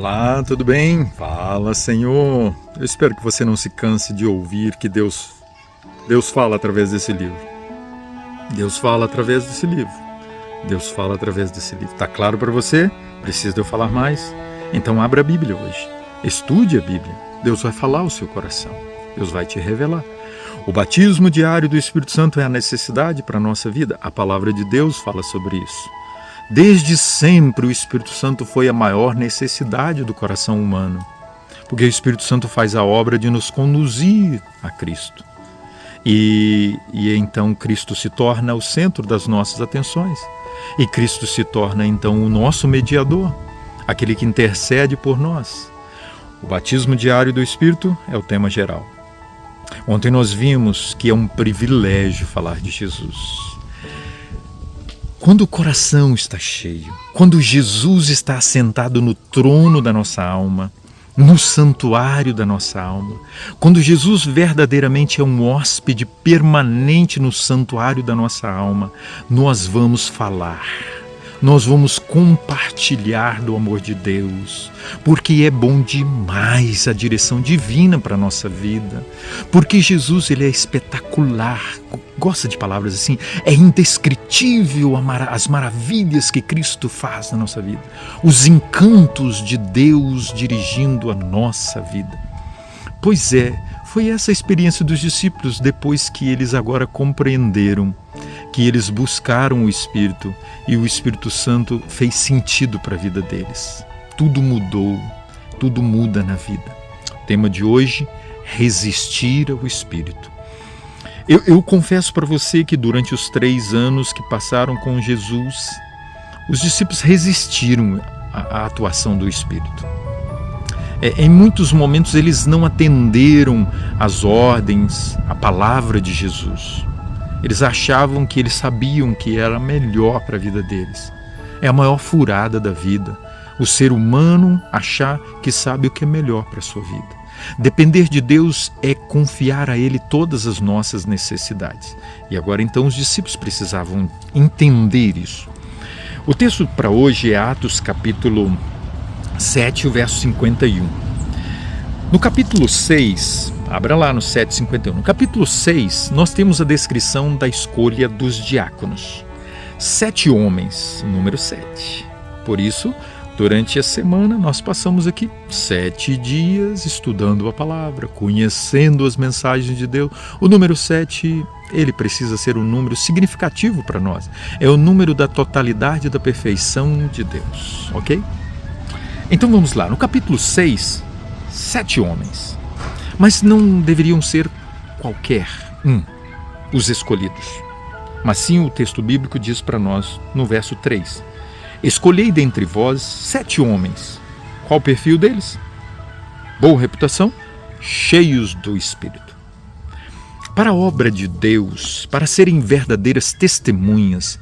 Olá, tudo bem? Fala, Senhor. Eu espero que você não se canse de ouvir que Deus fala através desse livro. Deus fala através desse livro. Deus fala através desse livro. Tá claro para você? Precisa de eu falar mais? Então abra a Bíblia hoje. Estude a Bíblia. Deus vai falar ao seu coração. Deus vai te revelar. O batismo diário do Espírito Santo é a necessidade para a nossa vida. A palavra de Deus fala sobre isso. Desde sempre o Espírito Santo foi a maior necessidade do coração humano, porque o Espírito Santo faz a obra de nos conduzir a Cristo. E então Cristo se torna o centro das nossas atenções. E Cristo se torna então o nosso mediador, aquele que intercede por nós. O batismo diário do Espírito é o tema geral. Ontem nós vimos que é um privilégio falar de Jesus. Quando o coração está cheio, quando Jesus está assentado no trono da nossa alma, no santuário da nossa alma, quando Jesus verdadeiramente é um hóspede permanente no santuário da nossa alma, nós vamos falar, nós vamos compartilhar do amor de Deus, porque é bom demais a direção divina para a nossa vida, porque Jesus ele é espetacular. Gosta de palavras assim? É indescritível as maravilhas que Cristo faz na nossa vida. Os encantos de Deus dirigindo a nossa vida. Pois é, foi essa a experiência dos discípulos depois que eles agora compreenderam, que eles buscaram o Espírito e o Espírito Santo fez sentido para a vida deles. Tudo mudou, tudo muda na vida. O tema de hoje, resistir ao Espírito. Eu confesso para você que durante os 3 anos que passaram com Jesus, os discípulos resistiram à atuação do Espírito. Em muitos momentos eles não atenderam às ordens, à palavra de Jesus. Eles achavam que eles sabiam que era melhor para a vida deles. É a maior furada da vida, o ser humano achar que sabe o que é melhor para a sua vida. Depender de Deus é confiar a Ele todas as nossas necessidades. E agora então os discípulos precisavam entender isso. O texto para hoje é Atos capítulo 7, o verso 51. No capítulo 6, abra lá no 7:51. No capítulo 6, nós temos a descrição da escolha dos diáconos. 7 homens, número 7. Por isso, durante a semana, nós passamos aqui 7 dias estudando a palavra, conhecendo as mensagens de Deus. O número 7, ele precisa ser um número significativo para nós. É o número da totalidade da perfeição de Deus, ok? Então vamos lá, no capítulo 6, 7 homens. Mas não deveriam ser qualquer os escolhidos. Mas sim o texto bíblico diz para nós no verso 3. Escolhei dentre vós 7 homens. Qual o perfil deles? Boa reputação, cheios do Espírito. Para a obra de Deus, para serem verdadeiras testemunhas,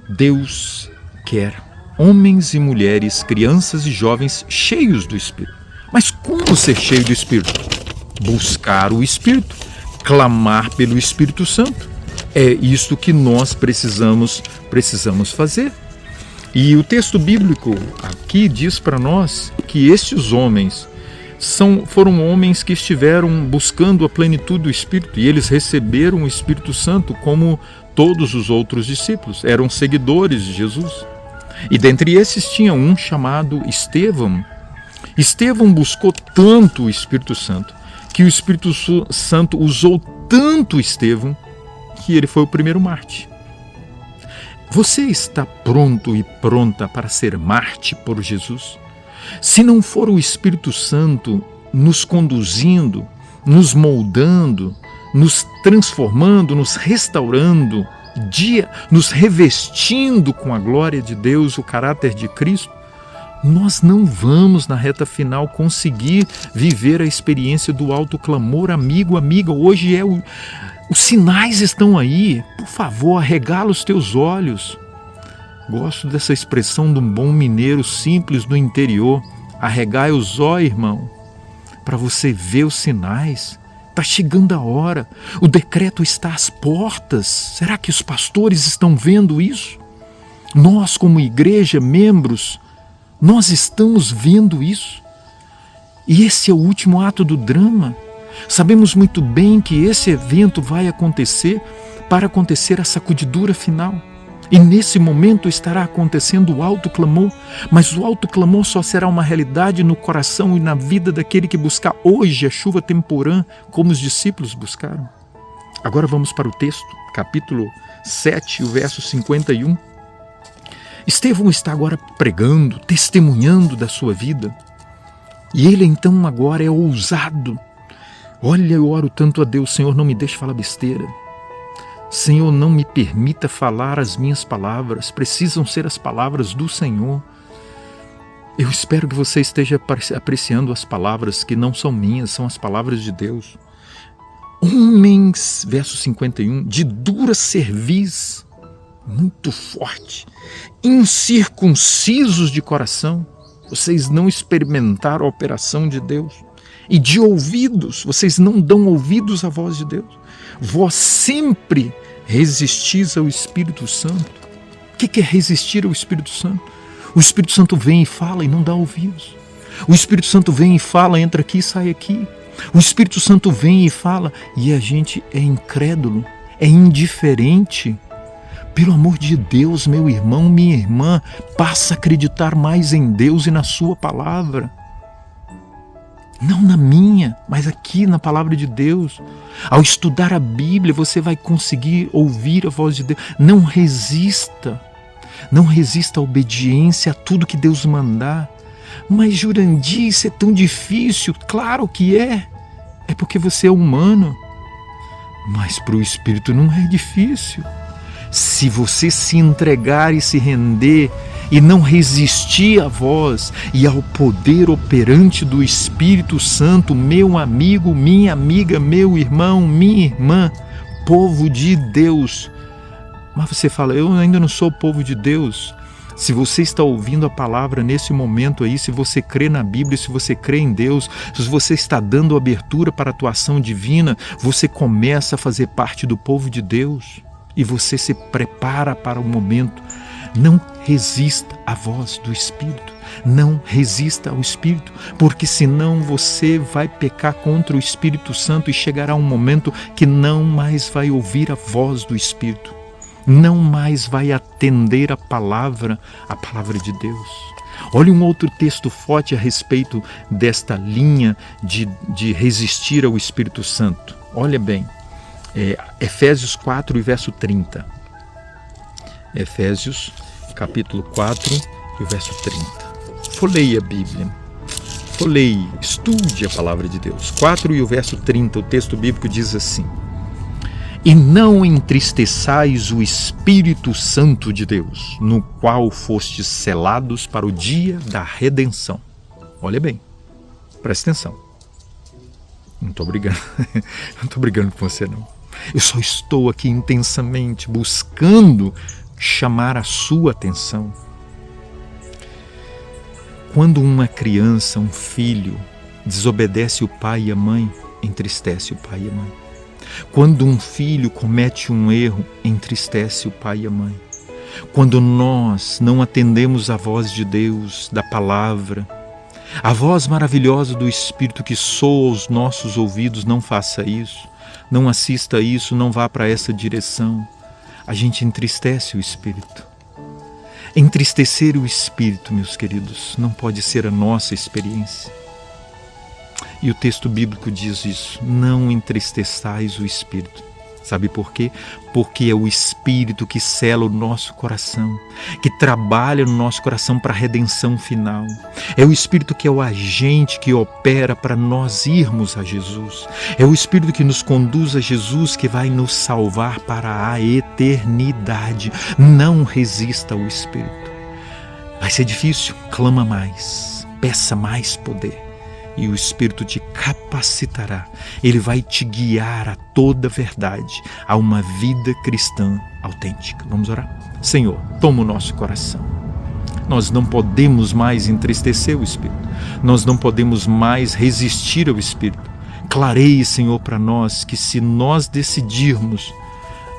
Deus quer homens e mulheres, crianças e jovens cheios do Espírito. Mas como ser cheio do Espírito? Buscar o Espírito, clamar pelo Espírito Santo. É isto que nós precisamos fazer. E o texto bíblico aqui diz para nós que estes homens foram homens que estiveram buscando a plenitude do Espírito e eles receberam o Espírito Santo como todos os outros discípulos, eram seguidores de Jesus. E dentre esses tinha um chamado Estevão. Estevão buscou tanto o Espírito Santo, que o Espírito Santo usou tanto Estevão, que ele foi o primeiro mártir. Você está pronto e pronta para ser mártir por Jesus? Se não for o Espírito Santo nos conduzindo, nos moldando, nos transformando, nos restaurando, nos revestindo com a glória de Deus, o caráter de Cristo, nós não vamos na reta final conseguir viver a experiência do alto clamor. Amigo, amiga, hoje os sinais estão aí, por favor, arregala os teus olhos. Gosto dessa expressão de um bom mineiro simples do interior. Arregai os olhos, irmão, para você ver os sinais. Está chegando a hora, o decreto está às portas. Será que os pastores estão vendo isso? Nós, como igreja, membros, Nós estamos vendo isso. E esse é o último ato do drama. Sabemos muito bem que esse evento vai acontecer para acontecer a sacudidura final. E nesse momento estará acontecendo o alto clamor, mas o alto clamor só será uma realidade no coração e na vida daquele que buscar hoje a chuva temporã, como os discípulos buscaram. Agora vamos para o texto, capítulo 7, o verso 51. Estevão está agora pregando, testemunhando da sua vida. E ele então agora é ousado. Olha, eu oro tanto a Deus, Senhor, não me deixe falar besteira. Senhor, não me permita falar as minhas palavras, precisam ser as palavras do Senhor. Eu espero que você esteja apreciando as palavras que não são minhas, são as palavras de Deus. Homens, verso 51, de dura cerviz, muito forte, incircuncisos de coração, vocês não experimentaram a operação de Deus. E de ouvidos, vocês não dão ouvidos à voz de Deus. Vós sempre resistis ao Espírito Santo. O que é resistir ao Espírito Santo? O Espírito Santo vem e fala e não dá ouvidos. O Espírito Santo vem e fala, entra aqui e sai aqui. O Espírito Santo vem e fala e a gente é incrédulo, é indiferente. Pelo amor de Deus, meu irmão, minha irmã, passa a acreditar mais em Deus e na sua palavra. Não na minha, mas aqui na palavra de Deus. Ao estudar a Bíblia, você vai conseguir ouvir a voz de Deus. Não resista. Não resista à obediência a tudo que Deus mandar. Mas, Jurandir, isso é tão difícil. Claro que é. É porque você é humano. Mas para o Espírito não é difícil. Se você se entregar e se render e não resistir à voz e ao poder operante do Espírito Santo, meu amigo, minha amiga, meu irmão, minha irmã, povo de Deus. Mas você fala, eu ainda não sou povo de Deus. Se você está ouvindo a palavra nesse momento aí, se você crê na Bíblia, se você crê em Deus, se você está dando abertura para a atuação divina, você começa a fazer parte do povo de Deus. E você se prepara para o momento. Não resista à voz do Espírito. Não resista ao Espírito, porque senão você vai pecar contra o Espírito Santo e chegará um momento que não mais vai ouvir a voz do Espírito. Não mais vai atender a palavra de Deus. Olha um outro texto forte a respeito desta linha de resistir ao Espírito Santo. Olha bem. Efésios 4 e verso 30. Efésios capítulo 4 e o verso 30. Folheie a Bíblia. Folheie, estude a palavra de Deus. 4 e o verso 30, o texto bíblico diz assim: E não entristeçais o Espírito Santo de Deus, no qual fostes selados para o dia da redenção. Olha bem, presta atenção. Não estou brigando com você não. Eu só estou aqui intensamente buscando chamar a sua atenção. Quando uma criança, um filho, desobedece o pai e a mãe, entristece o pai e a mãe. Quando um filho comete um erro, entristece o pai e a mãe. Quando nós não atendemos à voz de Deus, da palavra, a voz maravilhosa do Espírito que soa aos nossos ouvidos, não faça isso, não assista a isso, não vá para essa direção. A gente entristece o Espírito. Entristecer o Espírito, meus queridos, não pode ser a nossa experiência. E o texto bíblico diz isso, não entristeçais o Espírito. Sabe por quê? Porque é o Espírito que sela o nosso coração, que trabalha no nosso coração para a redenção final. É o Espírito que é o agente que opera para nós irmos a Jesus. É o Espírito que nos conduz a Jesus, que vai nos salvar para a eternidade. Não resista ao Espírito. Vai ser difícil, clama mais, peça mais poder. E o Espírito te capacitará. Ele vai te guiar a toda a verdade, a uma vida cristã autêntica. Vamos orar? Senhor, toma o nosso coração. Nós não podemos mais entristecer o Espírito. Nós não podemos mais resistir ao Espírito. Clareie, Senhor, para nós que se nós decidirmos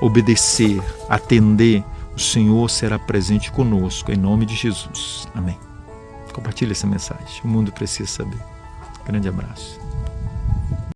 obedecer, atender, o Senhor será presente conosco. Em nome de Jesus. Amém. Compartilhe essa mensagem. O mundo precisa saber. Grande abraço.